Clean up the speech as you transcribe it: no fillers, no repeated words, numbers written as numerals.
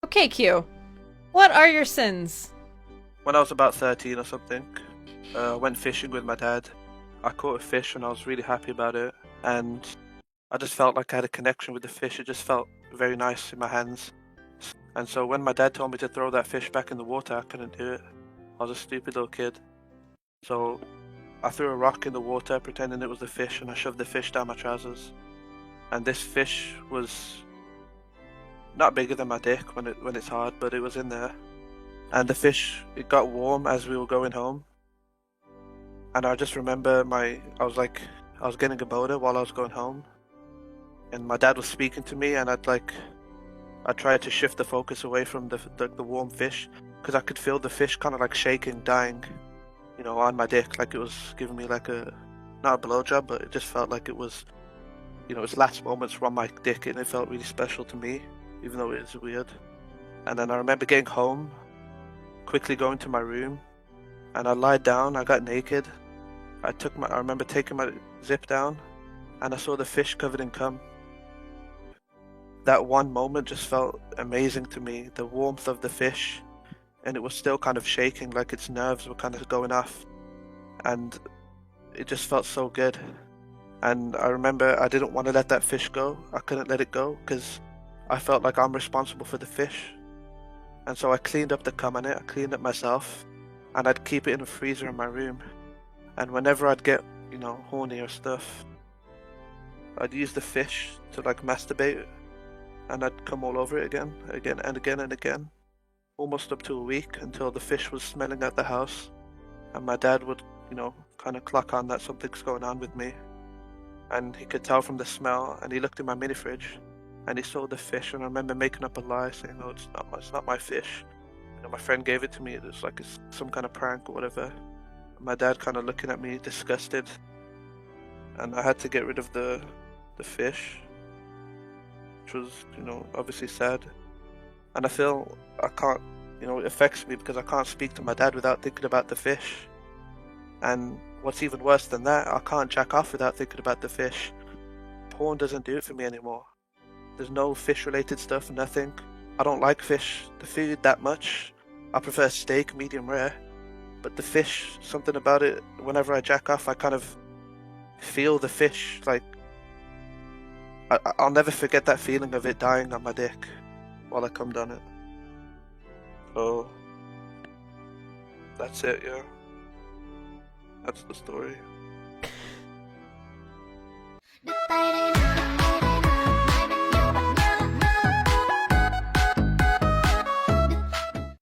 Okay, Q. What are your sins? When I was about 13 or something, I went fishing with my dad. I caught a fish and I was really happy about it. And I just felt like I had a connection with the fish. It just felt very nice in my hands. And so when my dad told me to throw that fish back in the water, I couldn't do it. I was a stupid little kid. So I threw a rock in the water pretending it was the fish and I shoved the fish down my trousers. And this fish was not bigger than my dick when it's hard, but it was in there. And the fish, it got warm as we were going home. And I just remember I was getting a boda while I was going home, and my dad was speaking to me, and I tried to shift the focus away from the warm fish, because I could feel the fish kind of like shaking, dying, on my dick, like it was giving me like not a blowjob, but it just felt like it was, its last moments were on my dick, and it felt really special to me, even though it is weird. And then I remember getting home, quickly going to my room, and I lied down, I got naked. I remember taking my zip down and I saw the fish covered in cum. That one moment just felt amazing to me. The warmth of the fish, and it was still kind of shaking, like its nerves were kind of going off. And it just felt so good. And I remember I didn't want to let that fish go. I couldn't let it go because I felt like I'm responsible for the fish. And so I cleaned up the cum on it, I cleaned it myself, and I'd keep it in a freezer in my room. And whenever I'd get, horny or stuff, I'd use the fish to like masturbate, and I'd come all over it again and again and again, almost up to a week until the fish was smelling at the house, and my dad would, kind of clock on that something's going on with me, and he could tell from the smell, and he looked in my mini fridge, and he saw the fish, and I remember making up a lie saying, "No, it's not my fish." My friend gave it to me. It was like it's some kind of prank or whatever. My dad kind of looking at me disgusted, and I had to get rid of the fish, which was, obviously sad. And I feel I can't, it affects me because I can't speak to my dad without thinking about the fish. And what's even worse than that, I can't jack off without thinking about the fish. Porn doesn't do it for me anymore. There's no fish related stuff, nothing. I don't like fish, the food, that much. I prefer steak, medium rare. But the fish, something about it, whenever I jack off, I kind of feel the fish, like, I'll never forget that feeling of it dying on my dick while I cummed on it. So, that's it, yeah. That's the story.